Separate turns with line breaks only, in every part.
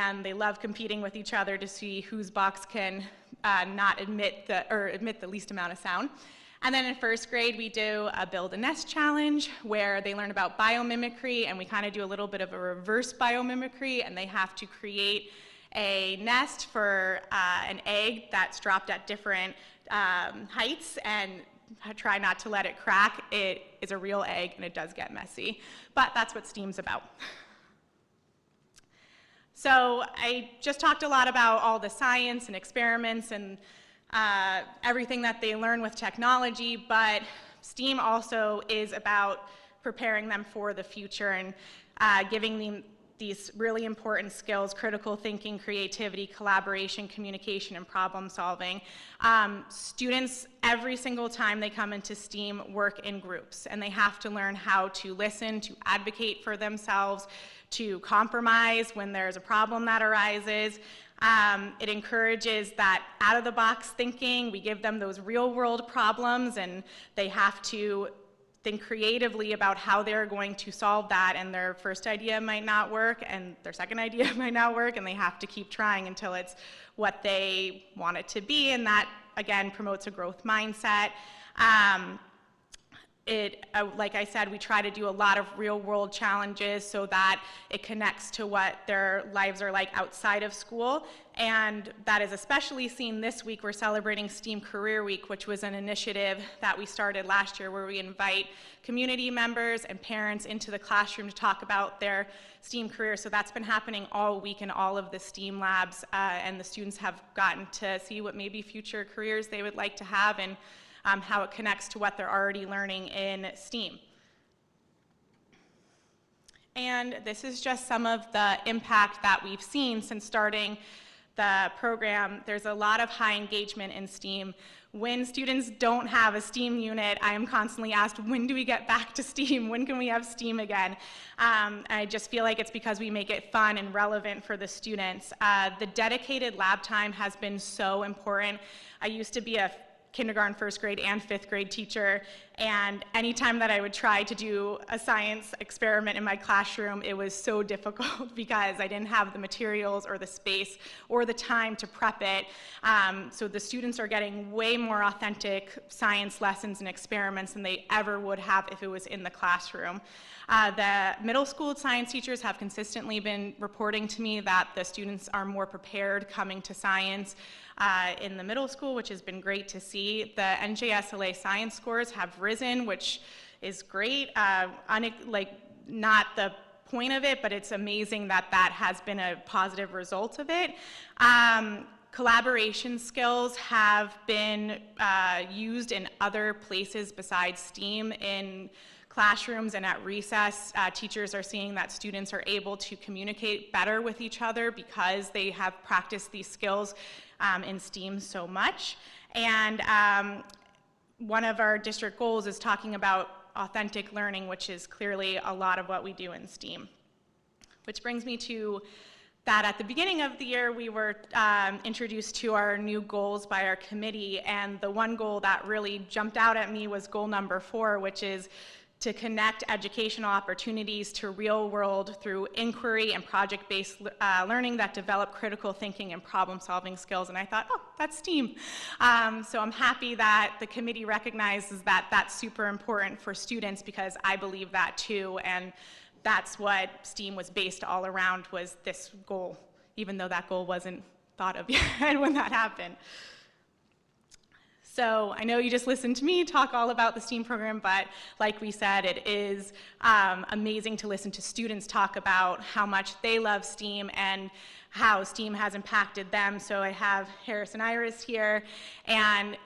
and they love competing with each other to see whose box can not emit the least amount of sound. And then in first grade, we do a build a nest challenge where they learn about biomimicry, and we kind of do a little bit of a reverse biomimicry, and they have to create a nest for an egg that's dropped at different heights and try not to let it crack. It is a real egg and it does get messy, but that's what STEAM's about. So I just talked a lot about all the science and experiments and everything that they learn with technology, but STEAM also is about preparing them for the future and giving them these really important skills: critical thinking, creativity, collaboration, communication, and problem solving. Students, every single time they come into STEAM, work in groups, and they have to learn how to listen, to advocate for themselves, to compromise when there's a problem that arises. It encourages that out-of-the-box thinking. We give them those real-world problems, and they have to think creatively about how they're going to solve that, and their first idea might not work, and their second idea might not work, and they have to keep trying until it's what they want it to be, and that, again, promotes a growth mindset. Like I said, we try to do a lot of real-world challenges so that it connects to what their lives are like outside of school, and that is especially seen this week. We're celebrating STEAM Career Week, which was an initiative that we started last year where we invite community members and parents into the classroom to talk about their STEAM career. So that's been happening all week in all of the STEAM labs, and the students have gotten to see what maybe future careers they would like to have, and how it connects to what they're already learning in STEAM. And this is just some of the impact that we've seen since starting the program. There's a lot of high engagement in STEAM. When students don't have a STEAM unit, I am constantly asked, when do we get back to STEAM? When can we have STEAM again? I just feel like it's because we make it fun and relevant for the students. The dedicated lab time has been so important. I used to be a kindergarten, first grade, and fifth grade teacher, and anytime that I would try to do a science experiment in my classroom, it was so difficult because I didn't have the materials or the space or the time to prep it. So the students are getting way more authentic science lessons and experiments than they ever would have if it was in the classroom. The middle school science teachers have consistently been reporting to me that the students are more prepared coming to science in the middle school, which has been great to see. The NJSLA science scores have risen, which is great. Not the point of it, but it's amazing that that has been a positive result of it. Collaboration skills have been used in other places besides STEAM. In classrooms and at recess, teachers are seeing that students are able to communicate better with each other because they have practiced these skills in STEAM so much. And one of our district goals is talking about authentic learning, which is clearly a lot of what we do in STEAM. Which brings me to that at the beginning of the year, we were introduced to our new goals by our committee, and the one goal that really jumped out at me was goal number 4, which is to connect educational opportunities to real world through inquiry and project-based learning that develop critical thinking and problem-solving skills. And I thought, oh, that's STEAM. So I'm happy that the committee recognizes that that's super important for students, because I believe that too. And that's what STEAM was based all around, was this goal, even though that goal wasn't thought of yet when that happened. So I know you just listened to me talk all about the STEAM program, but like we said, it is amazing to listen to students talk about how much they love STEAM and how STEAM has impacted them. So I have Harris and Iris here. And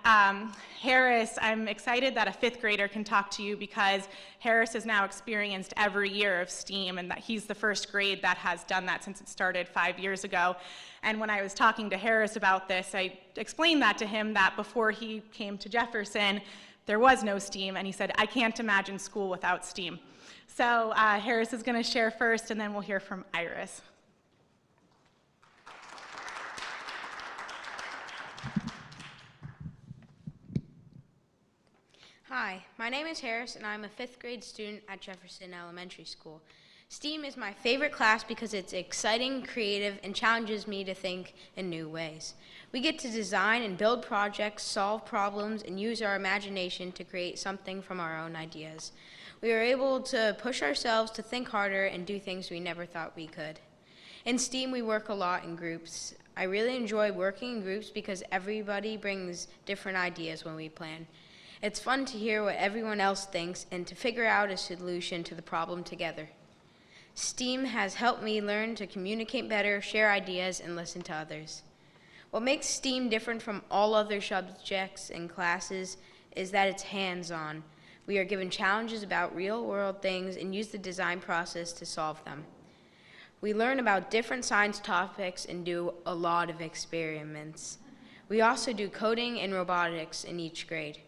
Harris, I'm excited that a 5th grader can talk to you, because Harris has now experienced every year of STEAM, and that he's the first grade that has done that since it started 5 years ago. And when I was talking to Harris about this, I explained that to him, that before he came to Jefferson, there was no STEAM, and he said, I can't imagine school without STEAM. So Harris is going to share first, and then we'll hear from Iris.
Hi, my name is Harris, and I'm a 5th grade student at Jefferson Elementary School. STEAM is my favorite class because it's exciting, creative, and challenges me to think in new ways. We get to design and build projects, solve problems, and use our imagination to create something from our own ideas. We are able to push ourselves to think harder and do things we never thought we could. In STEAM, we work a lot in groups. I really enjoy working in groups because everybody brings different ideas when we plan. It's fun to hear what everyone else thinks and to figure out a solution to the problem together. STEAM has helped me learn to communicate better, share ideas, and listen to others. What makes STEAM different from all other subjects and classes is that it's hands-on. We are given challenges about real-world things and use the design process to solve them. We learn about different science topics and do a lot of experiments. We also do coding and robotics in each grade.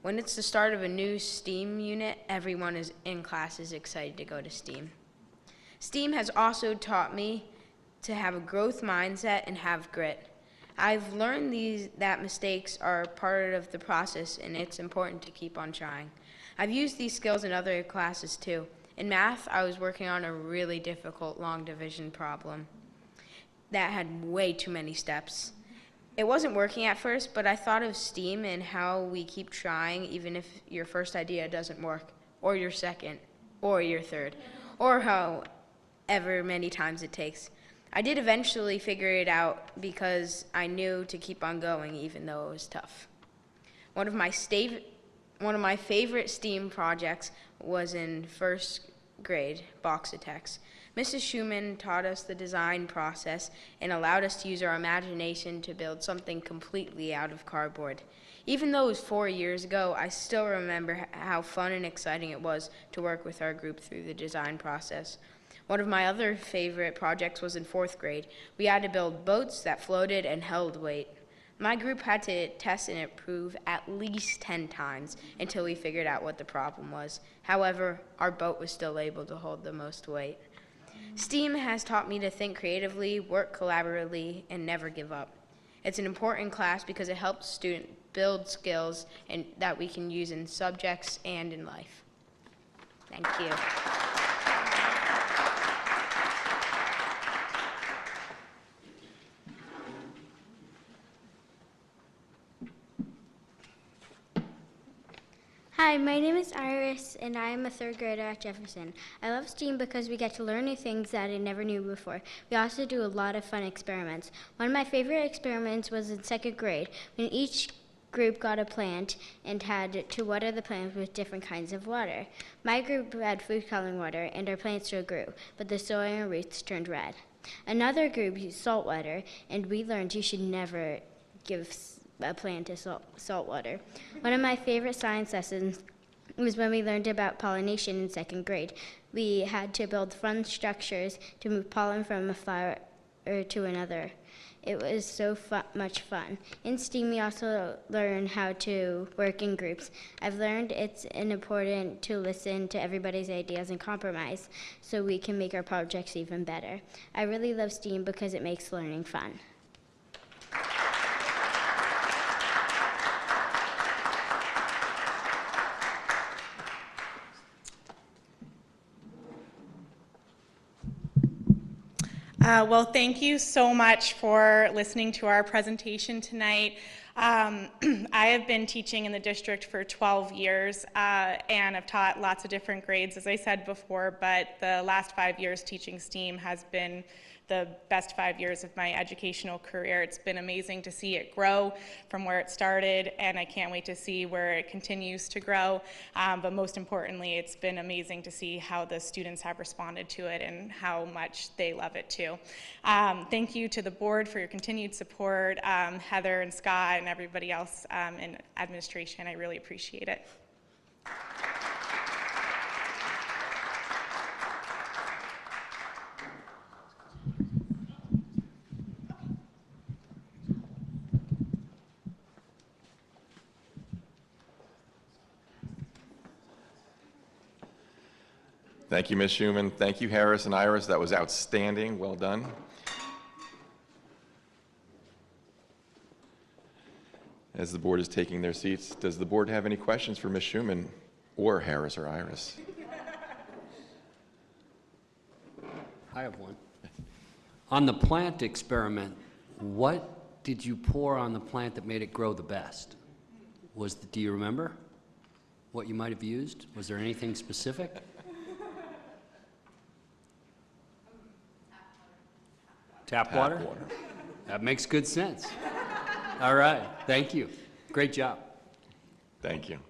When it's the start of a new STEAM unit, everyone in class is excited to go to STEAM. STEAM has also taught me to have a growth mindset and have grit. I've learned that mistakes are part of the process and it's important to keep on trying. I've used these skills in other classes too. In math, I was working on a really difficult long division problem that had way too many steps. It wasn't working at first, but I thought of STEAM and how we keep trying even if your first idea doesn't work, or your second, or your third, or however many times it takes. I did eventually figure it out because I knew to keep on going even though it was tough. One of my favorite STEAM projects was in first grade, Boxatex. Mrs. Schumann taught us the design process and allowed us to use our imagination to build something completely out of cardboard. Even though it was 4 years ago, I still remember how fun and exciting it was to work with our group through the design process. One of my other favorite projects was in 4th grade. We had to build boats that floated and held weight. My group had to test and improve at least 10 times until we figured out what the problem was. However, our boat was still able to hold the most weight. STEAM has taught me to think creatively, work collaboratively, and never give up. It's an important class because it helps students build skills that we can use in subjects and in life. Thank you.
Hi, my name is Iris, and I am a 3rd grader at Jefferson. I love STEAM because we get to learn new things that I never knew before. We also do a lot of fun experiments. One of my favorite experiments was in 2nd grade, when each group got a plant and had to water the plant with different kinds of water. My group had food coloring water, and our plants still grew, but the soil and roots turned red. Another group used salt water, and we learned you should never give a plant to salt water. One of my favorite science lessons was when we learned about pollination in 2nd grade. We had to build fun structures to move pollen from a flower to another. It was so much fun. In STEAM, we also learn how to work in groups. I've learned it's important to listen to everybody's ideas and compromise so we can make our projects even better. I really love STEAM because it makes learning fun.
Well, thank you so much for listening to our presentation tonight. I have been teaching in the district for 12 years and I've taught lots of different grades, as I said before, but the last 5 years teaching STEAM has been the best 5 years of my educational career. It's been amazing to see it grow from where it started, and I can't wait to see where it continues to grow. But most importantly, it's been amazing to see how the students have responded to it and how much they love it too. Thank you to the board for your continued support, Heather and Scott and everybody else in administration. I really appreciate it.
Thank you, Ms. Schumann. Thank you, Harris and Iris. That was outstanding. Well done. As the board is taking their seats, does the board have any questions for Ms. Schumann or Harris or Iris?
I have one. On the plant experiment, what did you pour on the plant that made it grow the best? Do you remember what you might have used? Was there anything specific? Tap water?
Tap water.
That makes good sense. All right, thank you. Great job.
Thank you.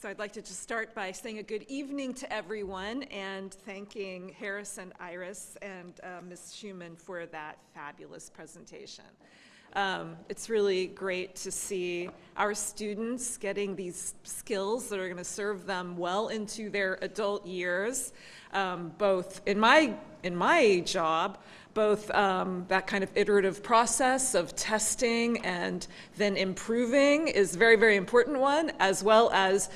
So I'd like to just start by saying a good evening to everyone and thanking Harris and Iris and Ms. Schumann for that fabulous presentation. It's really great to see our students getting these skills that are going to serve them well into their adult years, both in my job, both that kind of iterative process of testing and then improving is very, very important one, as well as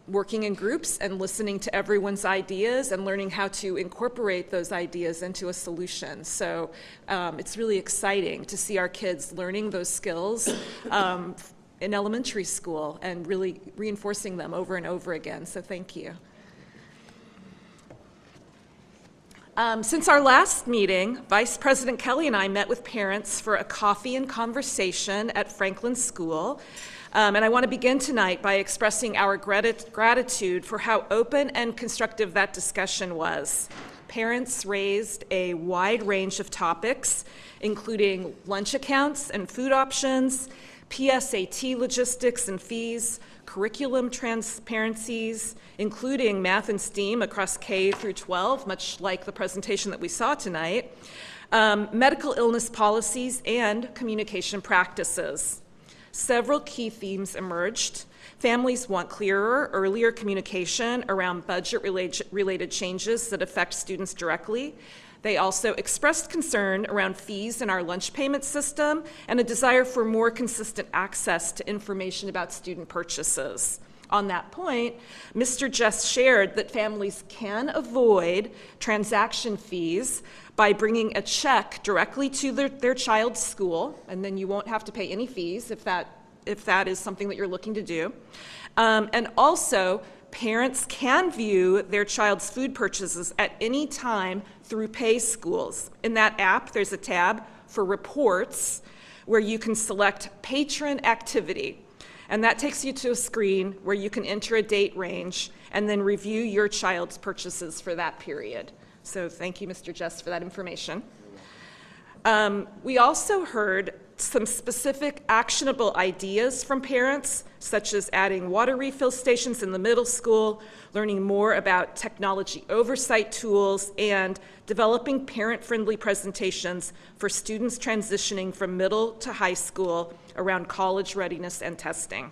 working in groups and listening to everyone's ideas and learning how to incorporate those ideas into a solution. So it's really exciting to see our kids learning those skills in elementary school and really reinforcing them over and over again. So thank you. Since our last meeting, Vice President Kelly and I met with parents for a coffee and conversation at Franklin School. And I want to begin tonight by expressing our gratitude for how open and constructive that discussion was. Parents raised a wide range of topics, including lunch accounts and food options, PSAT logistics and fees, curriculum transparencies, including math and STEAM across K through 12, much like the presentation that we saw tonight, medical illness policies, and communication practices. Several key themes emerged. Families want clearer, earlier communication around budget-related changes that affect students directly. They also expressed concern around fees in our lunch payment system and a desire for more consistent access to information about student purchases. On that point, Mr. Jess shared that families can avoid transaction fees by bringing a check directly to their child's school, and then you won't have to pay any fees if that is something that you're looking to do. And also, parents can view their child's food purchases at any time through Pay Schools. In that app, there's a tab for reports where you can select patron activity. And that takes you to a screen where you can enter a date range and then review your child's purchases for that period. So thank you, Mr. Jess, for that information. We also heard some specific actionable ideas from parents, such as adding water refill stations in the middle school, learning more about technology oversight tools, and developing parent-friendly presentations for students transitioning from middle to high school around college readiness and testing.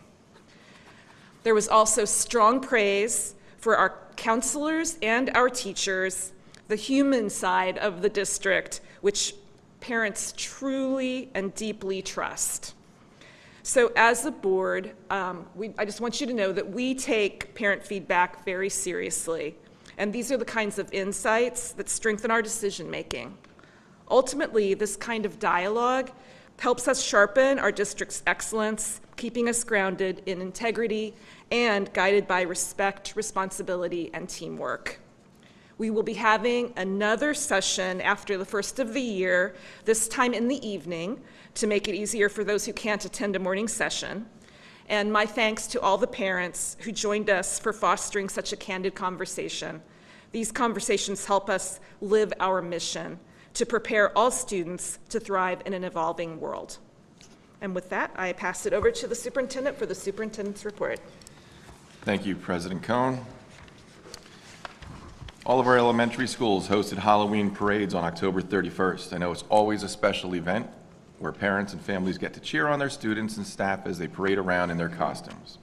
There was also strong praise for our counselors and our teachers, the human side of the district, which parents truly and deeply trust. So as a board, I just want you to know that we take parent feedback very seriously, and these are the kinds of insights that strengthen our decision making. Ultimately, this kind of dialogue helps us sharpen our district's excellence, keeping us grounded in integrity and guided by respect, responsibility, and teamwork. We will be having another session after the first of the year, this time in the evening, to make it easier for those who can't attend a morning session. And my thanks to all the parents who joined us for fostering such a candid conversation. These conversations help us live our mission to prepare all students to thrive in an evolving world. And with that, I pass it over to the superintendent for the superintendent's report.
Thank you, President Cohn. All of our elementary schools hosted Halloween parades on October 31st. I know it's always a special event where parents and families get to cheer on their students and staff as they parade around in their costumes.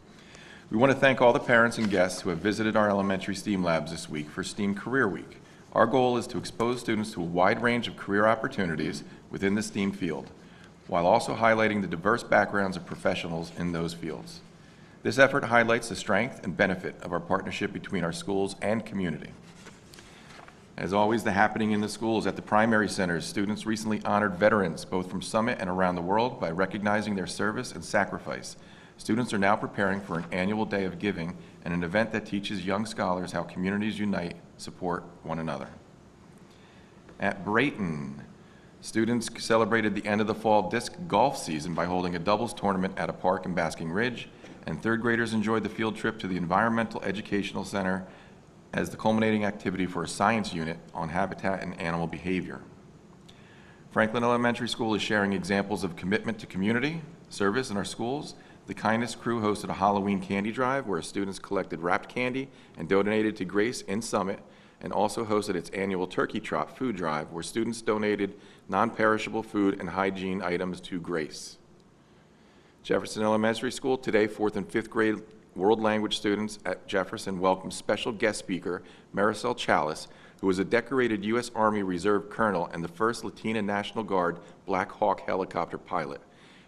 We want to thank all the parents and guests who have visited our elementary STEAM labs this week for STEAM Career Week. Our goal is to expose students to a wide range of career opportunities within the STEAM field, while also highlighting the diverse backgrounds of professionals in those fields. This effort highlights the strength and benefit of our partnership between our schools and community. As always, the happening in the schools at the primary centers, students recently honored veterans, both from Summit and around the world, by recognizing their service and sacrifice. Students are now preparing for an annual Day of Giving and an event that teaches young scholars how communities unite, support one another. At Brayton, students celebrated the end of the fall disc golf season by holding a doubles tournament at a park in Basking Ridge, and third graders enjoyed the field trip to the Environmental Educational Center as the culminating activity for a science unit on habitat and animal behavior. Franklin Elementary School is sharing examples of commitment to community service in our schools. The Kindness Crew hosted a Halloween candy drive where students collected wrapped candy and donated to Grace in Summit, and also hosted its annual Turkey Trot food drive where students donated non-perishable food and hygiene items to Grace. Jefferson Elementary School today, 4th and 5th grade world language students at Jefferson welcomed special guest speaker Maricel Chalice, who was a decorated U.S. Army Reserve colonel and the first Latina National Guard Black Hawk helicopter pilot.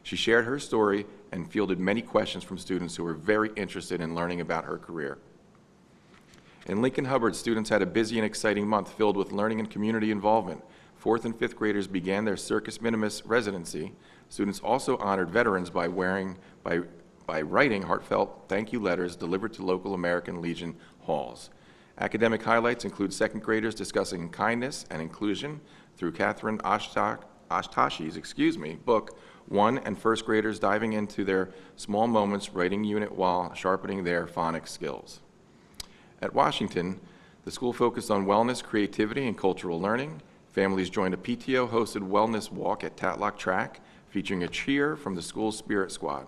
She shared her story and fielded many questions from students who were very interested in learning about her career. In Lincoln Hubbard, students had a busy and exciting month filled with learning and community involvement. 4th and 5th graders began their Circus Minimus residency. Students also honored veterans by writing heartfelt thank you letters delivered to local American Legion halls. Academic highlights include 2nd graders discussing kindness and inclusion through Catherine Ashtashi's book, 1 and 1st graders diving into their small moments writing unit while sharpening their phonics skills. At Washington, the school focused on wellness, creativity, and cultural learning. Families joined a PTO-hosted wellness walk at Tatlock Track, featuring a cheer from the school's Spirit Squad.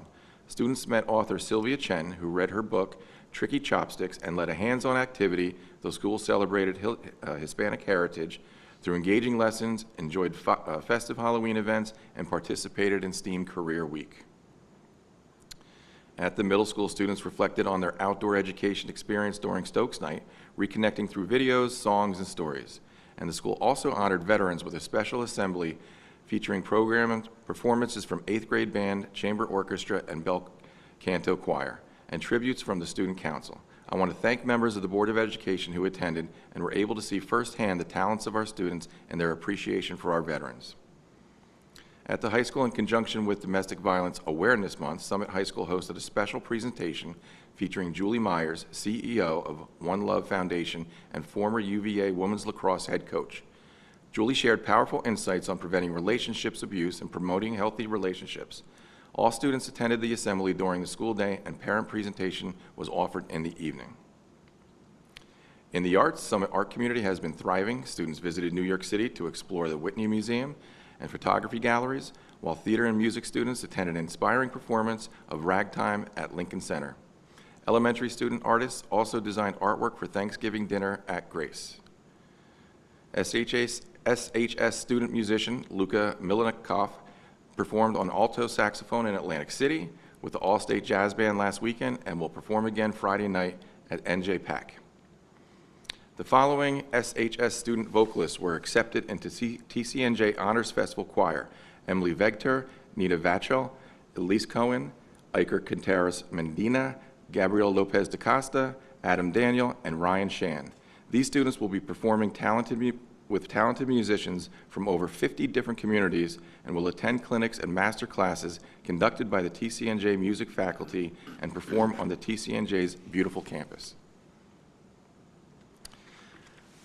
Students met author Sylvia Chen, who read her book, Tricky Chopsticks, and led a hands-on activity. The school celebrated Hispanic heritage through engaging lessons, enjoyed festive Halloween events, and participated in STEAM Career Week. At the middle school, students reflected on their outdoor education experience during Stokes Night, reconnecting through videos, songs, and stories. And the school also honored veterans with a special assembly featuring performances from 8th grade band, chamber orchestra, and bel canto choir, and tributes from the student council. I want to thank members of the Board of Education who attended and were able to see firsthand the talents of our students and their appreciation for our veterans. At the high school, in conjunction with Domestic Violence Awareness Month, Summit High School hosted a special presentation featuring Julie Myers, CEO of One Love Foundation and former UVA women's lacrosse head coach. Julie shared powerful insights on preventing relationships abuse and promoting healthy relationships. All students attended the assembly during the school day, and parent presentation was offered in the evening. In the arts, Summit Art Community has been thriving. Students visited New York City to explore the Whitney Museum and photography galleries, while theater and music students attended an inspiring performance of Ragtime at Lincoln Center. Elementary student artists also designed artwork for Thanksgiving dinner at Grace. SHS student musician Luka Milanikoff performed on alto saxophone in Atlantic City with the All-State Jazz Band last weekend and will perform again Friday night at NJPAC. The following SHS student vocalists were accepted into TCNJ Honors Festival Choir: Emily Vegter, Nita Vachel, Elise Cohen, Iker Contreras Mendina, Gabriel Lopez da Costa, Adam Daniel, and Ryan Shan. These students will be performing with talented musicians from over 50 different communities and will attend clinics and master classes conducted by the TCNJ music faculty and perform on the TCNJ's beautiful campus.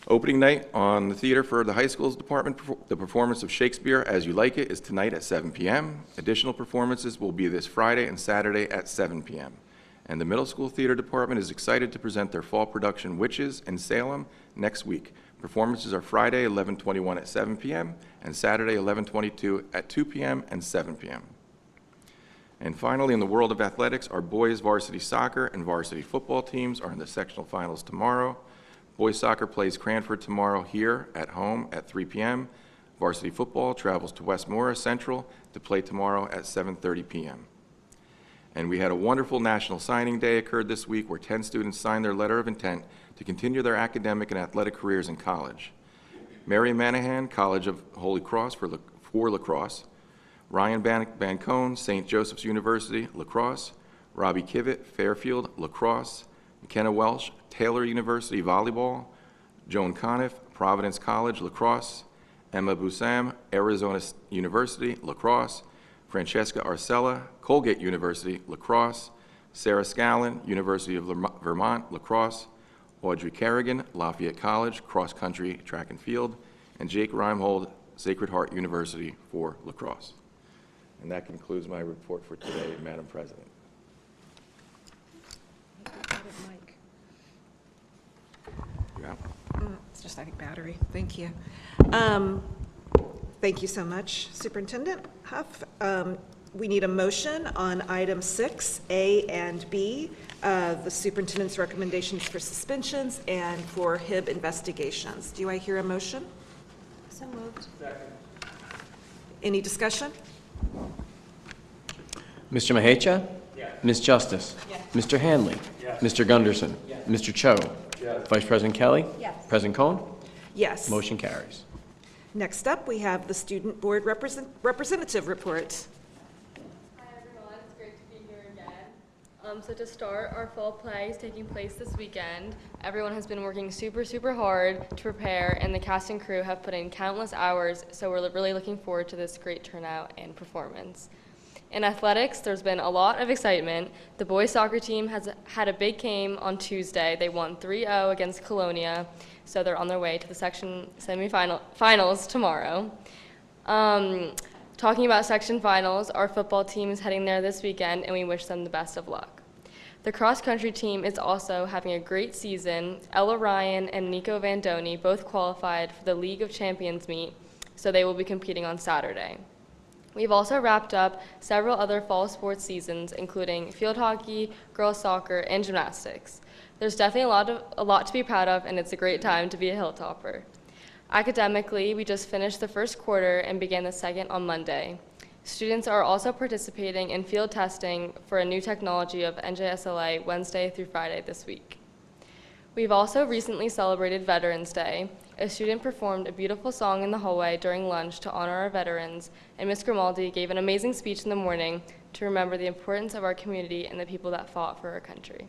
Opening night on the theater for the high school's department, the performance of Shakespeare As You Like It is tonight at 7 p.m. Additional performances will be this Friday and Saturday at 7 p.m. And the middle school theater department is excited to present their fall production Witches in Salem next week. Performances are Friday 11/21 at 7 p.m. and Saturday 11/22 at 2 p.m. and 7 p.m. And finally, in the world of athletics, our boys varsity soccer and varsity football teams are in the sectional finals tomorrow. Boys soccer plays Cranford tomorrow here at home at 3 p.m. Varsity football travels to Westmora Central to play tomorrow at 7:30 p.m. And we had a wonderful National Signing Day occurred this week where 10 students signed their letter of intent to continue their academic and athletic careers in college. Mary Manahan, College of Holy Cross for lacrosse. Ryan Bancone, St. Joseph's University, lacrosse. Robbie Kivett, Fairfield, lacrosse. McKenna Welsh, Taylor University volleyball. Joan Conniff, Providence College, lacrosse. Emma Busam, Arizona University, lacrosse. Francesca Arcella, Colgate University, lacrosse. Sarah Scallon, University of Vermont, lacrosse. Audrey Kerrigan, Lafayette College, cross country, track and field. And Jake Reimhold, Sacred Heart University for lacrosse. And that concludes my report for today, Madam President.
Mike.
Yeah.
It's just, I think, battery. Thank you. Thank you so much, Superintendent Huff. We need a motion on item 6, A and B, the superintendent's recommendations for suspensions and for HIB investigations. Do I hear a motion?
So moved.
Any discussion?
Mr. Mahecha? Yes. Ms. Justice? Yes. Mr. Hanley? Yes. Mr. Gunderson? Yes. Mr. Cho? Yes. Vice President Kelly? Yes. President Cohen?
Yes.
Motion carries.
Next up, we have the Student Board Representative Report.
Hi everyone, it's great to be here again. So to start, our fall play is taking place this weekend. Everyone has been working super hard to prepare, and the cast and crew have put in countless hours, so we're really looking forward to this great turnout and performance. In athletics, there's been a lot of excitement. The boys soccer team has had a big game on Tuesday. They won 3-0 against Colonia, so they're on their way to the section finals tomorrow. Talking about section finals, our football team is heading there this weekend, and we wish them the best of luck. The cross-country team is also having a great season. Ella Ryan and Nico Vandoni both qualified for the League of Champions meet, so they will be competing on Saturday. We've also wrapped up several other fall sports seasons, including field hockey, girls soccer, and gymnastics. There's definitely a lot to be proud of, and it's a great time to be a Hilltopper. Academically, we just finished the first quarter and began the second on Monday. Students are also participating in field testing for a new technology of NJSLA Wednesday through Friday this week. We've also recently celebrated Veterans Day. A student performed a beautiful song in the hallway during lunch to honor our veterans, and Ms. Grimaldi gave an amazing speech in the morning to remember the importance of our community and the people that fought for our country.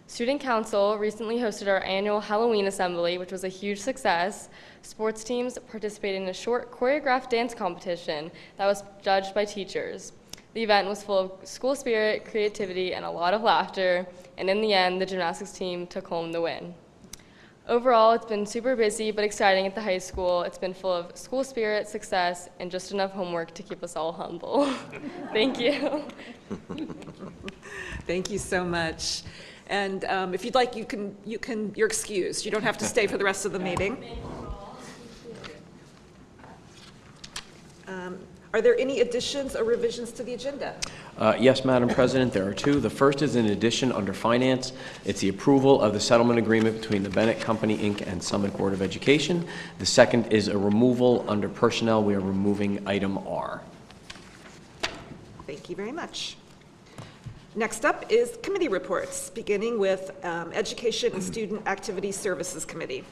Student Council recently hosted our annual Halloween assembly, which was a huge success. Sports teams participated in a short choreographed dance competition that was judged by teachers. The event was full of school spirit, creativity, and a lot of laughter, and in the end, the gymnastics team took home the win. Overall, it's been super busy but exciting at the high school. It's been full of school spirit, success, and just enough homework to keep us all humble. Thank you.
Thank you so much. And if you'd like, you're excused. You don't have to stay for the rest of the meeting. Are there any additions or revisions to the agenda?
Yes, Madam President, there are two. The first is an addition under Finance. It's the approval of the settlement agreement between the Bennett Company, Inc. and Summit Board of Education. The second is a removal under Personnel. We are removing item R.
Thank you very much. Next up is committee reports, beginning with Education and Student Activities Services Committee.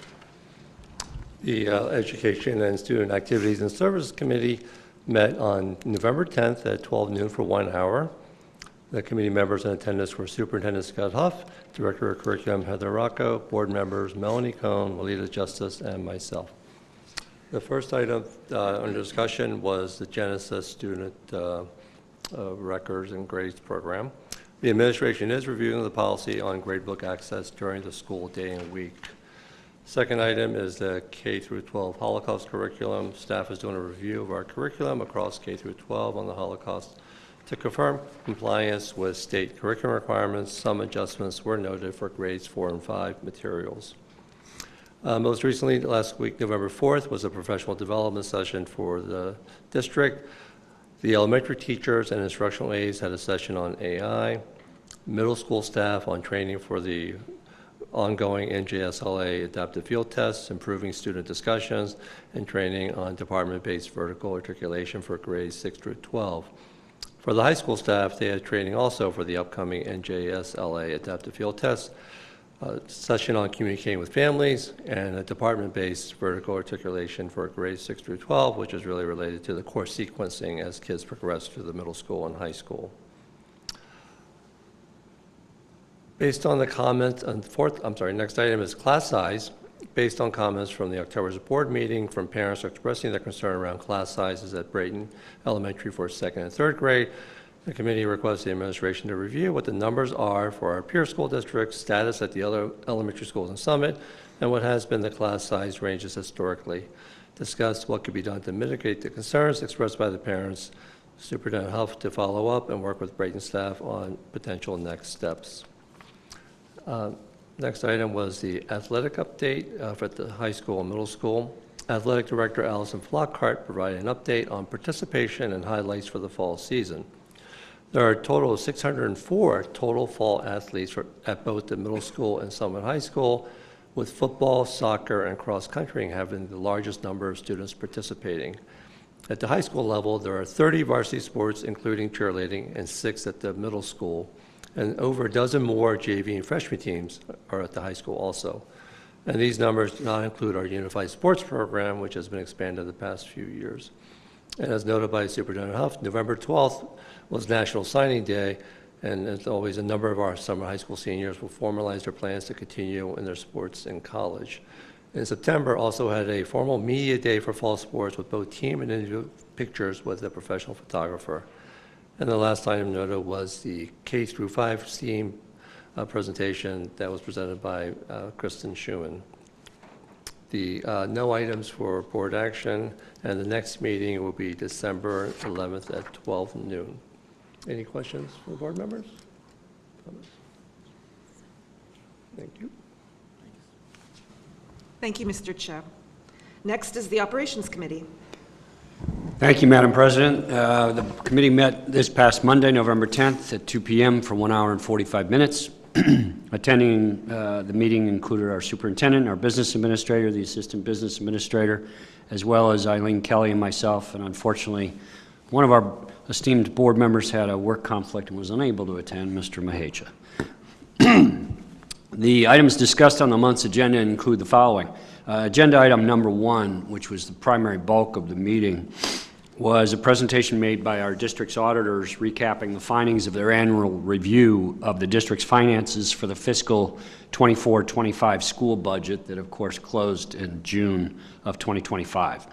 The Education and Student Activities and Services Committee met on November 10th at 12 noon for 1 hour. The committee members in attendance were Superintendent Scott Huff, Director of Curriculum Heather Rocco, board members Melanie Cohn, Walida Justice, and myself. The first item under discussion was the Genesis Student Records and Grades Program. The administration is reviewing the policy on gradebook access during the school day and week. Second item is the K through 12 Holocaust curriculum. Staff is doing a review of our curriculum across K through 12 on the Holocaust to confirm compliance with state curriculum requirements. Some adjustments were noted for grades 4 and 5 materials. Most recently, last week, November 4th, was a professional development session for the district. The elementary teachers and instructional aides had a session on AI. Middle school staff on training for the ongoing NJSLA adaptive field tests, improving student discussions, and training on department-based vertical articulation for grades 6 through 12. For the high school staff, they had training also for the upcoming NJSLA adaptive field tests, a session on communicating with families, and a department-based vertical articulation for grades 6 through 12, which is really related to the course sequencing as kids progress through the middle school and high school. Based on the comment on next item is class size. based on comments from the October's board meeting from parents expressing their concern around class sizes at Brayton Elementary for second and third grade, the committee requests the administration to review what the numbers are for our peer school districts, status at the other elementary schools in Summit, and what has been the class size ranges historically. Discuss what could be done to mitigate the concerns expressed by the parents. Superintendent Huff to follow up and work with Brayton staff on potential next steps. Next item was the athletic update for the high school and middle school. Athletic Director Allison Flockhart provided an update on participation and highlights for the fall season. There are a total of 604 total fall athletes at both the middle school and Summit High School, with football, soccer, and cross-country having the largest number of students participating. At the high school level, there are 30 varsity sports, including cheerleading, and 6 at the middle school. And over a dozen more JV and freshman teams are at the high school also. And these numbers do not include our Unified Sports Program, which has been expanded the past few years. And as noted by Superintendent Huff, November 12th was National Signing Day, and as always, a number of our summer high school seniors will formalize their plans to continue in their sports in college. In September, also had a formal media day for fall sports with both team and individual pictures with a professional photographer. And the last item noted was the K-5 STEAM presentation that was presented by Kristen Schumann. The no items for board action, and the next meeting will be December 11th at 12 noon. Any questions from board members? Comments? Thank you.
Thank you, Mr. Cho. Next is the Operations Committee.
Thank you, Madam President. The committee met this past Monday, November 10th at 2 p.m. for 1 hour and 45 minutes. Attending the meeting included our superintendent, our business administrator, the assistant business administrator, as well as Eileen Kelly and myself. And unfortunately, one of our esteemed board members had a work conflict and was unable to attend, Mr. Mahecha. The items discussed on the month's agenda include the following. Agenda item number 1, which was the primary bulk of the meeting, was a presentation made by our district's auditors recapping the findings of their annual review of the district's finances for the fiscal 24-25 school budget that, of course, closed in June of 2025.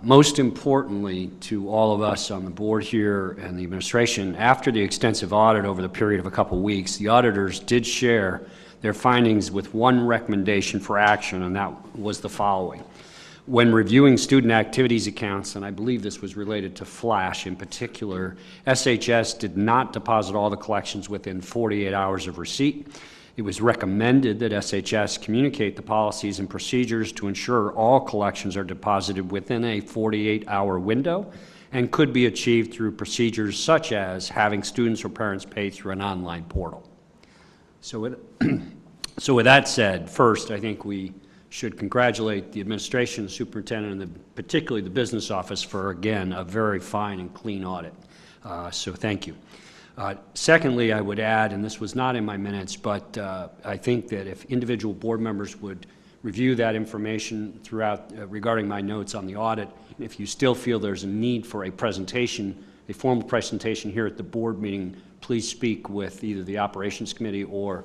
Most importantly to all of us on the board here and the administration, after the extensive audit over the period of a couple weeks, the auditors did share their findings with one recommendation for action, and that was the following. When reviewing student activities accounts, and I believe this was related to Flash in particular, SHS did not deposit all the collections within 48 hours of receipt. It was recommended that SHS communicate the policies and procedures to ensure all collections are deposited within a 48-hour window and could be achieved through procedures such as having students or parents pay through an online portal. So with that said, first, I think we should congratulate the administration, the superintendent, and particularly the business office for, again, a very fine and clean audit. So thank you. Secondly, I would add, and this was not in my minutes, but I think that if individual board members would review that information throughout regarding my notes on the audit, if you still feel there's a need for a presentation, a formal presentation here at the board meeting, please speak with either the Operations Committee or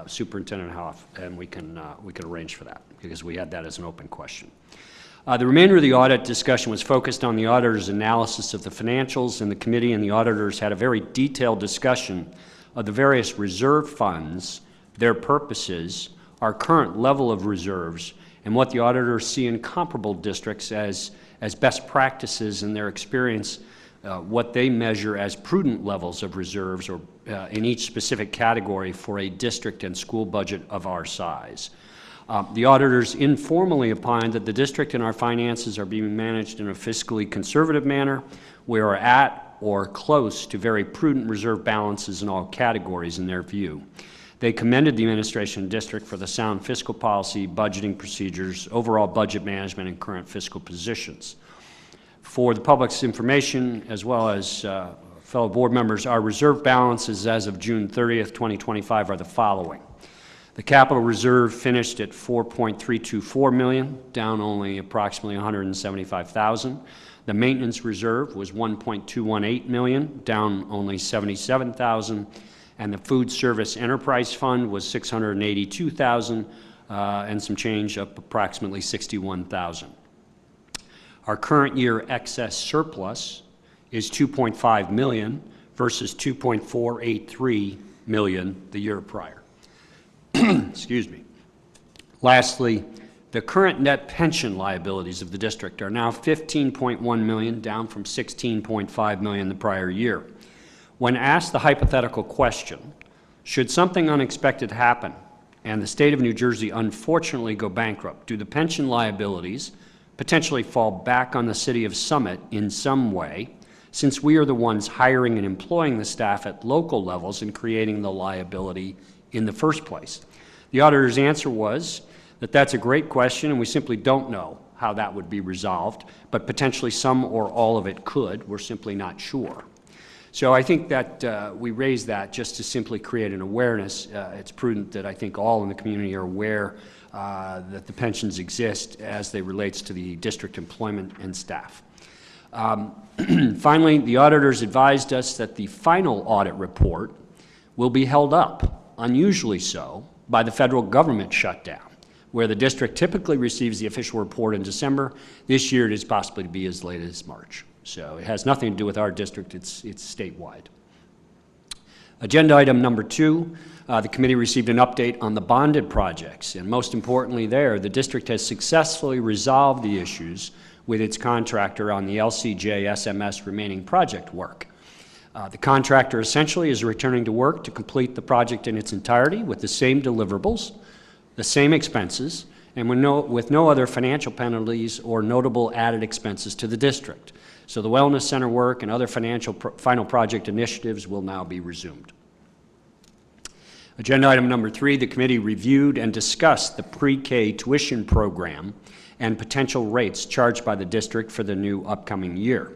Superintendent Huff, and we can arrange for that, because we had that as an open question. The remainder of the audit discussion was focused on the auditor's analysis of the financials, and the committee and the auditors had a very detailed discussion of the various reserve funds, their purposes, our current level of reserves, and what the auditors see in comparable districts as best practices in their experience, what they measure as prudent levels of reserves or in each specific category for a district and school budget of our size. The auditors informally opined that the district and our finances are being managed in a fiscally conservative manner. We are at or close to very prudent reserve balances in all categories in their view. They commended the administration and district for the sound fiscal policy, budgeting procedures, overall budget management, and current fiscal positions. For the public's information, as well as fellow board members, our reserve balances as of June 30th, 2025 are the following. The capital reserve finished at $4.324 million, down only approximately $175,000. The maintenance reserve was $1.218 million, down only $77,000. And the food service enterprise fund was $682,000, and some change, up approximately $61,000. Our current year excess surplus is $2.5 million versus $2.483 million the year prior. Excuse me. Lastly, the current net pension liabilities of the district are now $15.1 million, down from $16.5 million the prior year. When asked the hypothetical question, should something unexpected happen and the state of New Jersey unfortunately go bankrupt, do the pension liabilities potentially fall back on the city of Summit in some way, since we are the ones hiring and employing the staff at local levels and creating the liability in the first place? The auditor's answer was that that's a great question, and we simply don't know how that would be resolved, but potentially some or all of it could. We're simply not sure. So I think that we raise that just to simply create an awareness. It's prudent that I think all in the community are aware that the pensions exist as they relates to the district employment and staff. Finally, the auditors advised us that the final audit report will be held up, unusually so, by the federal government shutdown, where the district typically receives the official report in December. This year it is possibly to be as late as March. So it has nothing to do with our district, it's statewide. Agenda item number 2, the committee received an update on the bonded projects, and most importantly there, the district has successfully resolved the issues with its contractor on the LCJ SMS remaining project work. The contractor essentially is returning to work to complete the project in its entirety with the same deliverables, the same expenses, and with no other financial penalties or notable added expenses to the district. So the Wellness Center work and other final project initiatives will now be resumed. Agenda item number 3, the committee reviewed and discussed the pre-K tuition program and potential rates charged by the district for the new upcoming year.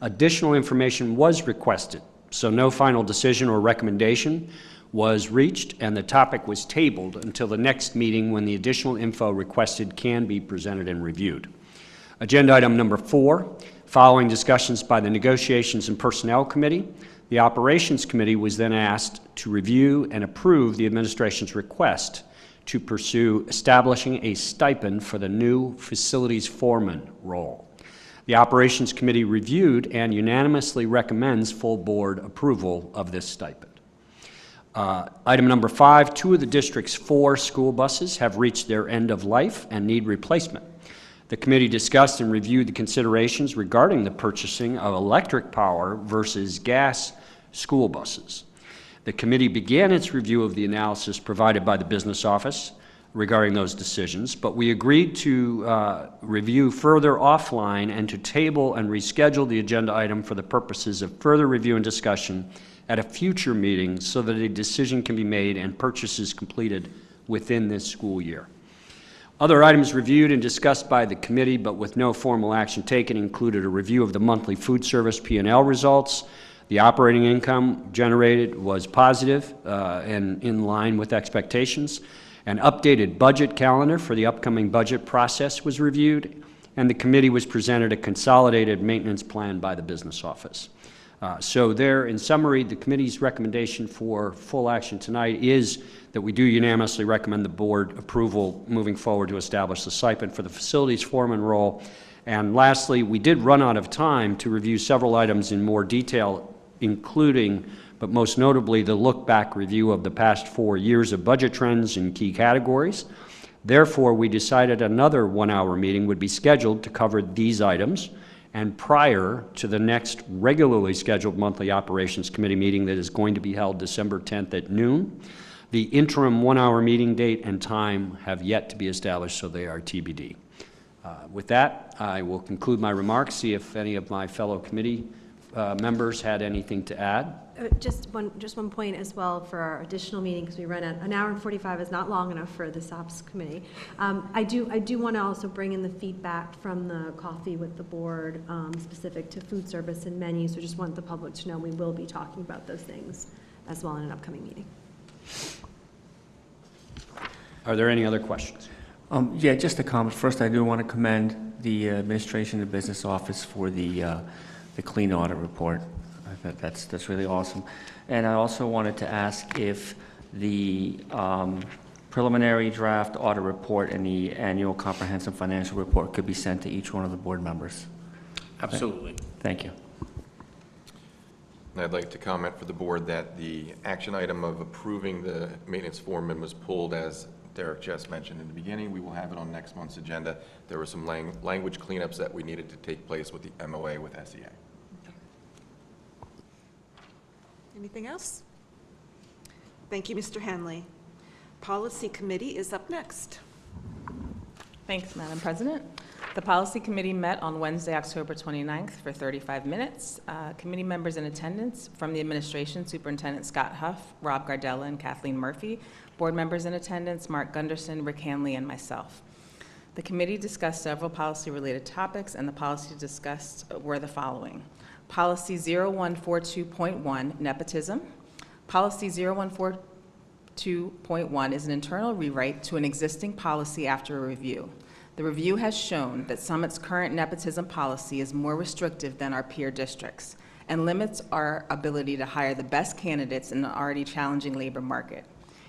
Additional information was requested, so no final decision or recommendation was reached, and the topic was tabled until the next meeting when the additional info requested can be presented and reviewed. Agenda item number 4, following discussions by the Negotiations and Personnel Committee, the Operations Committee was then asked to review and approve the administration's request to pursue establishing a stipend for the new facilities foreman role. The Operations Committee reviewed and unanimously recommends full board approval of this stipend. Item number 5, 2 of the district's 4 school buses have reached their end of life and need replacement. The committee discussed and reviewed the considerations regarding the purchasing of electric power versus gas school buses. The committee began its review of the analysis provided by the business office regarding those decisions, but we agreed to review further offline and to table and reschedule the agenda item for the purposes of further review and discussion at a future meeting so that a decision can be made and purchases completed within this school year. Other items reviewed and discussed by the committee but with no formal action taken included a review of the monthly food service P&L results. The operating income generated was positive and in line with expectations. An updated budget calendar for the upcoming budget process was reviewed, and the committee was presented a consolidated maintenance plan by the business office. So there, in summary, the committee's recommendation for full action tonight is that we do unanimously recommend the board approval moving forward to establish the stipend for the facilities foreman role. And lastly, we did run out of time to review several items in more detail, including, but most notably, the look-back review of the past 4 years of budget trends in key categories. Therefore, we decided another 1-hour meeting would be scheduled to cover these items, and prior to the next regularly scheduled monthly Operations Committee meeting that is going to be held December 10th at noon. The interim 1-hour meeting date and time have yet to be established, so they are TBD. With that, I will conclude my remarks, see if any of my fellow committee members had anything to add.
Just one point as well for our additional meeting, because we ran out. An hour and 45 is not long enough for this ops committee. I do want to also bring in the feedback from the coffee with the board specific to food service and menus. So just want the public to know we will be talking about those things as well in an upcoming meeting.
Are there any other questions?
Yeah, just a comment. First, I do want to commend the administration and the business office for the clean audit report. I think that's really awesome. And I also wanted to ask if the preliminary draft audit report and the annual comprehensive financial report could be sent to each one of the board members.
Absolutely.
Thank you.
And I'd like to comment for the board that the action item of approving the maintenance foreman was pulled, as Derek just mentioned in the beginning. We will have it on next month's agenda. There were some language cleanups that we needed to take place with the MOA with SEA.
Anything else? Thank you, Mr. Hanley. Policy Committee is up next.
Thanks, Madam President. The Policy Committee met on Wednesday, October 29th for 35 minutes. Committee members in attendance from the administration, Superintendent Scott Huff, Rob Gardella, and Kathleen Murphy. Board members in attendance, Mark Gunderson, Rick Hanley, and myself. The committee discussed several policy-related topics, and the policies discussed were the following. Policy 0142.1, nepotism. Policy 0142.1 is an internal rewrite to an existing policy after a review. The review has shown that Summit's current nepotism policy is more restrictive than our peer districts and limits our ability to hire the best candidates in an already challenging labor market.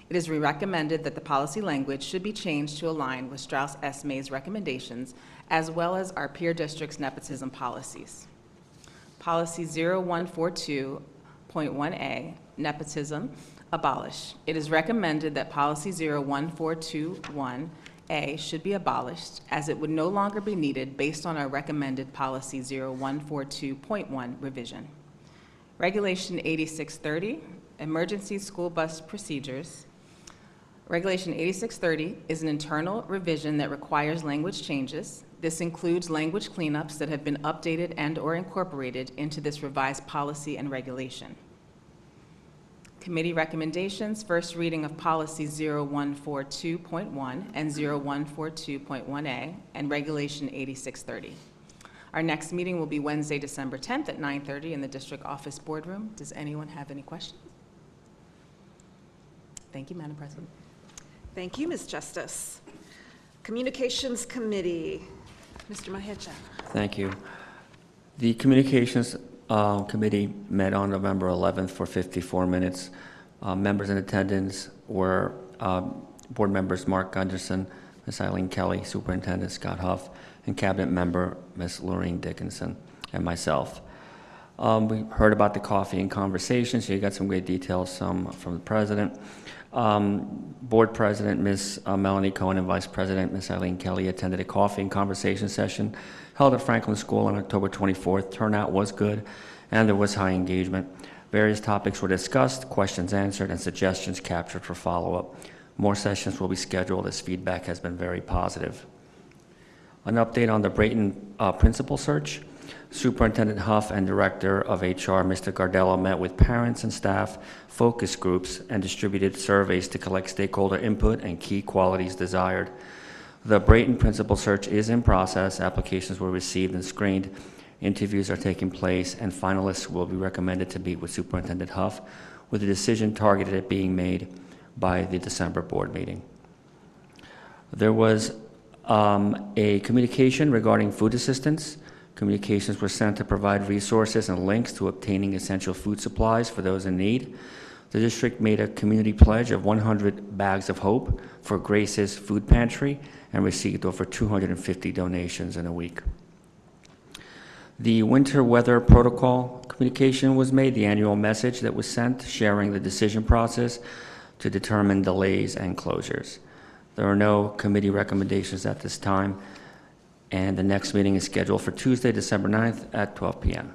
It is recommended that the policy language should be changed to align with Strauss Esme's recommendations, as well as our peer district's nepotism policies. Policy 0142.1A, nepotism, abolish. It is recommended that policy 01421A should be abolished, as it would no longer be needed based on our recommended policy 0142.1 revision. Regulation 8630, emergency school bus procedures. Regulation 8630 is an internal revision that requires language changes. This includes language cleanups that have been updated and/or incorporated into this revised policy and regulation. Committee recommendations, first reading of policy 0142.1 and 0142.1A and regulation 8630. Our next meeting will be Wednesday, December 10th at 9:30 in the district office boardroom. Does anyone have any questions? Thank you, Madam President.
Thank you, Ms. Justice. Communications Committee, Mr. Mahecha.
Thank you. The Communications Committee met on November 11th for 54 minutes. Members in attendance were board members Mark Gunderson, Ms. Eileen Kelly, Superintendent Scott Huff, and Cabinet member Ms. Lorraine Dickinson, and myself. We heard about the coffee and conversations. You got some great details, some from the President. Board President Ms. Melanie Cohen and Vice President Ms. Eileen Kelly attended a coffee and conversation session held at Franklin School on October 24th. Turnout was good, and there was high engagement. Various topics were discussed, questions answered, and suggestions captured for follow-up. More sessions will be scheduled as feedback has been very positive. An update on the Brayton principal search. Superintendent Huff and Director of HR, Mr. Gardella, met with parents and staff, focus groups, and distributed surveys to collect stakeholder input and key qualities desired. The Brayton principal search is in process. Applications were received and screened. Interviews are taking place, and finalists will be recommended to meet with Superintendent Huff, with a decision targeted at being made by the December board meeting. There was a communication regarding food assistance. Communications were sent to provide resources and links to obtaining essential food supplies for those in need. The district made a community pledge of 100 bags of hope for Grace's Food Pantry and received over 250 donations in a week. The winter weather protocol communication was made, the annual message that was sent sharing the decision process to determine delays and closures. There are no committee recommendations at this time, and the next meeting is scheduled for Tuesday, December 9th at 12 p.m.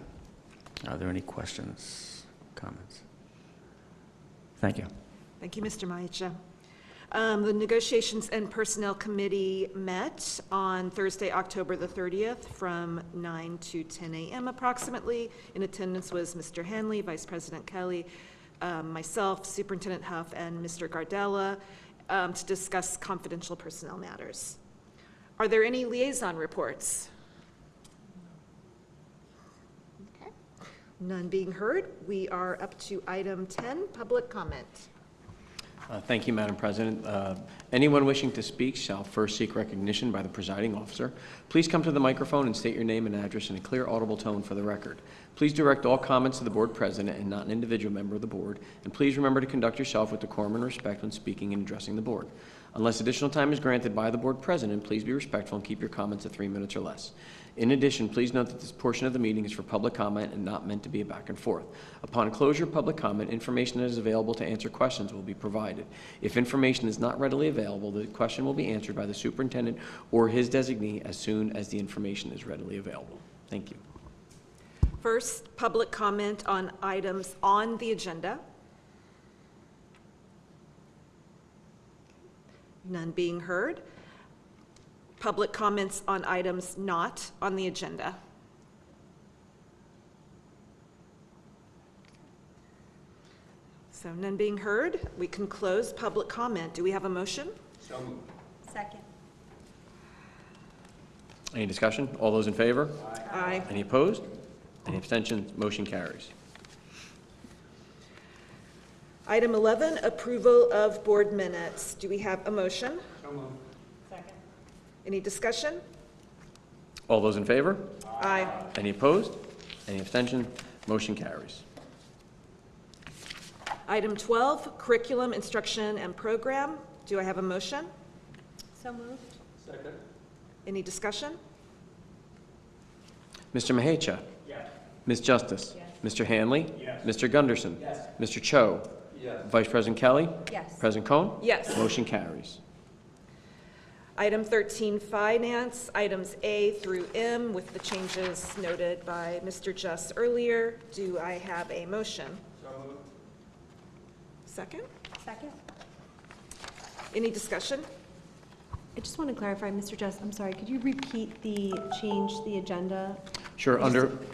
Are there any questions, comments? Thank you.
Thank you, Mr. Mahecha. The Negotiations and Personnel Committee met on Thursday, October the 30th from 9 to 10 a.m. approximately. In attendance was Mr. Hanley, Vice President Kelly, myself, Superintendent Huff, and Mr. Gardella to discuss confidential personnel matters. Are there any liaison reports? Okay. None being heard. We are up to item 10, public comment.
Thank you, Madam President. Anyone wishing to speak shall first seek recognition by the presiding officer. Please come to the microphone and state your name and address in a clear, audible tone for the record. Please direct all comments to the board president and not an individual member of the board. And please remember to conduct yourself with decorum and respect when speaking and addressing the board. Unless additional time is granted by the board president, please be respectful and keep your comments to 3 minutes or less. In addition, please note that this portion of the meeting is for public comment and not meant to be a back and forth. Upon closure of public comment, information that is available to answer questions will be provided. If information is not readily available, the question will be answered by the superintendent or his designee as soon as the information is readily available. Thank you.
First, public comment on items on the agenda. None being heard. Public comments on items not on the agenda. So none being heard, we can close public comment. Do we have a motion?
So moved.
Second.
Any discussion? All those in favor?
Aye.
Any opposed? Any abstentions? Motion carries.
Item 11, approval of board minutes. Do we have a motion?
So moved.
Any discussion?
All those in favor?
Aye.
Any opposed? Any abstention? Motion carries.
Item 12, curriculum, instruction, and program. Do I have a motion?
So moved.
Second.
Any discussion?
Mr. Mahecha?
Yes.
Ms. Justice?
Yes.
Mr. Hanley?
Yes.
Mr. Gunderson?
Yes.
Mr. Cho?
Yes.
Vice President Kelly?
Yes.
President Cohen?
Yes.
Motion carries.
Item 13, finance, items A through M with the changes noted by Mr. Just earlier. Do I have a motion?
So moved.
Second?
Second.
Any discussion?
I just want to clarify, Mr. Just, I'm sorry, could you repeat change the agenda?
Sure.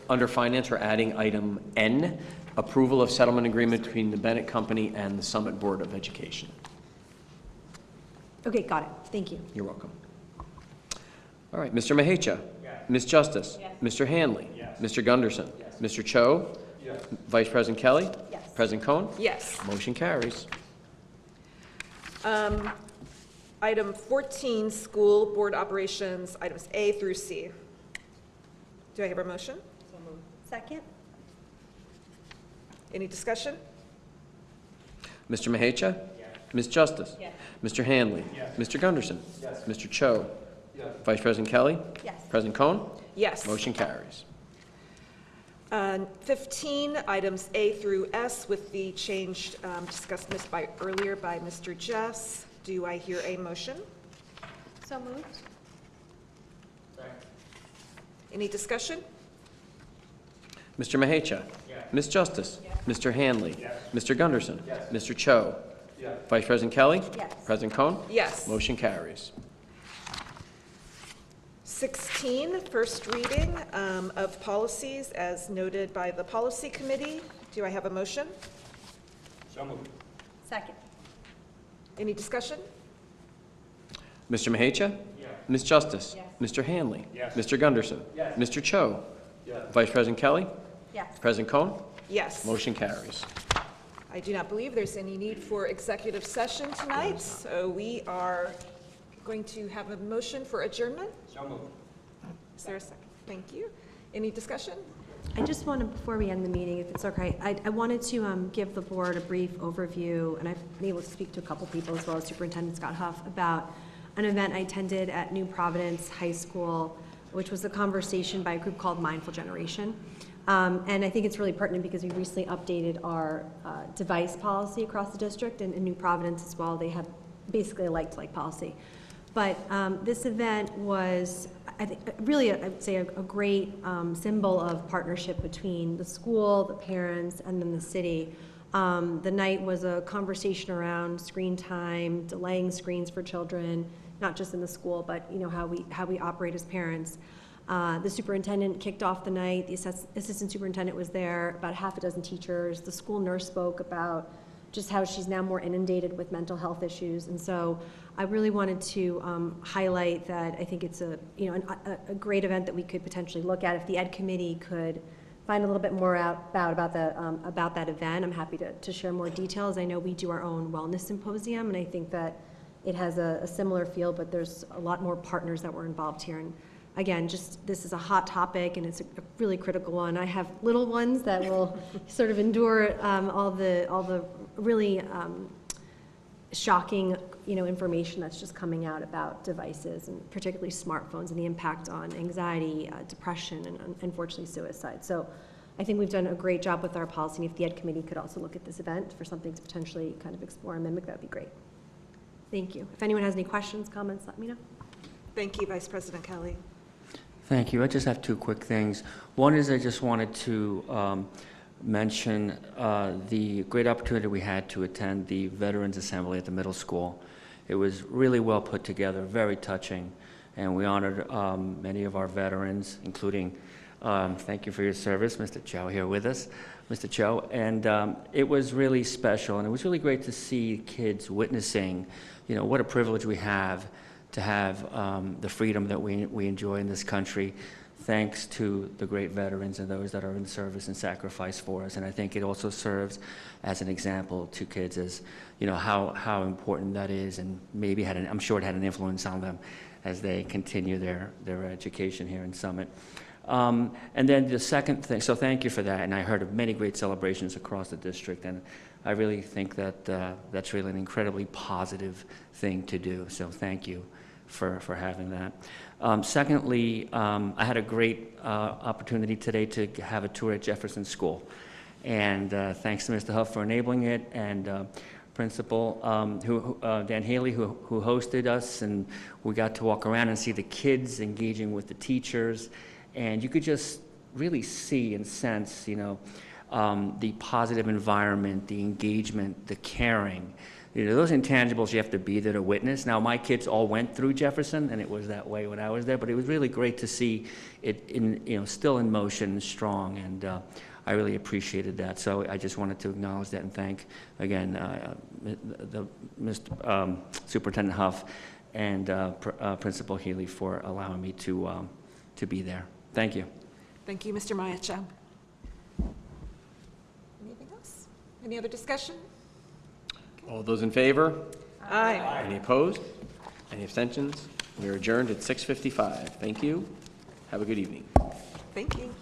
Under finance, we're adding item N, approval of settlement agreement between the Bennett Company and the Summit Board of Education.
Okay, got it. Thank you.
You're welcome. All right, Mr. Mahecha?
Yes.
Ms. Justice?
Yes.
Mr. Hanley?
Yes.
Mr. Gunderson?
Yes.
Mr. Cho?
Yes.
Vice President Kelly?
Yes.
President Cohen?
Yes.
Motion carries.
Item 14, school board operations, items A through C. Do I have a motion?
So moved. Second.
Any discussion?
Mr. Mahecha? Yes. Ms. Justice?
Yes.
Mr. Hanley?
Yes.
Mr. Gunderson?
Yes.
Mr. Cho?
Yes.
Vice President Kelly?
Yes.
President Cohen?
Yes.
Motion carries.
15, items A through S with the change discussed earlier by Mr. Jess. Do I hear a motion?
So moved.
Any discussion?
Mr. Mahecha?
Yes.
Ms. Justice?
Yes.
Mr. Hanley?
Yes.
Mr. Gunderson?
Yes.
Mr. Cho?
Yes.
Vice President Kelly?
Yes.
President Cohen?
Yes.
Motion carries.
16, first reading of policies as noted by the policy committee. Do I have a motion?
So moved.
Second.
Any discussion?
Mr. Mahecha?
Yes.
Ms. Justice?
Yes.
Mr. Hanley?
Yes.
Mr. Gunderson?
Yes.
Mr. Cho?
Yes.
Vice President Kelly?
Yes.
President Cohen?
Yes.
Motion carries.
I do not believe there's any need for executive session tonight, so we are going to have a motion for adjournment.
So moved.
Is there a second? Thank you. Any discussion?
I just wanted, before we end the meeting, if it's okay, I wanted to give the board a brief overview, and I've been able to speak to a couple people as well as Superintendent Scott Huff about an event I attended at New Providence High School, which was a conversation by a group called Mindful Generation. And I think it's really pertinent because we recently updated our device policy across the district, and in New Providence as well, they have basically a like-to-like policy. But this event was, I think, really, I would say, a great symbol of partnership between the school, the parents, and then the city. The night was a conversation around screen time, delaying screens for children, not just in the school, but how we operate as parents. The superintendent kicked off the night. The assistant superintendent was there. About half a dozen teachers. The school nurse spoke about just how she's now more inundated with mental health issues, and so I really wanted to highlight that I think it's a great event that we could potentially look at if the Ed Committee could find a little bit more out about that event, I'm happy to share more details. I know we do our own wellness symposium, and I think that it has a similar feel, but there's a lot more partners that were involved here. And again, just this is a hot topic, and it's a really critical one. I have little ones that will sort of endure all the really shocking, information that's just coming out about devices, and particularly smartphones, and the impact on anxiety, depression, and unfortunately suicide. So I think we've done a great job with our policy, and if the Ed Committee could also look at this event for something to potentially kind of explore and mimic, that would be great. Thank you. If anyone has any questions, comments, let me know.
Thank you, Vice President Kelly.
Thank you. I just have two quick things. One is I just wanted to mention the great opportunity we had to attend the Veterans Assembly at the middle school. It was really well put together, very touching, and we honored many of our veterans, including, thank you for your service, Mr. Cho here with us, Mr. Cho, and it was really special, and it was really great to see kids witnessing, what a privilege we have to have the freedom that we enjoy in this country, thanks to the great veterans and those that are in service and sacrifice for us. And I think it also serves as an example to kids as, how important that is, and maybe I'm sure it had an influence on them as they continue their education here in Summit. And then the second thing, so thank you for that, and I heard of many great celebrations across the district, and I really think that that's really an incredibly positive thing to do, so thank you for having that. Secondly, I had a great opportunity today to have a tour at Jefferson School, and thanks to Mr. Huff for enabling it, and Principal Dan Haley, who hosted us, and we got to walk around and see the kids engaging with the teachers, and you could just really see and sense, the positive environment, the engagement, the caring. Those intangibles you have to be there to witness. Now, my kids all went through Jefferson, and it was that way when I was there, but it was really great to see it still in motion, strong, and I really appreciated that. So I just wanted to acknowledge that and thank, again, Mr. Superintendent Huff and Principal Healy for allowing me to be there. Thank you.
Thank you, Mr. Maiacho. Anything else? Any other discussion?
All those in favor?
Aye.
Any opposed? Any abstentions? We are adjourned at 6:55. Thank you. Have a good evening.
Thank you.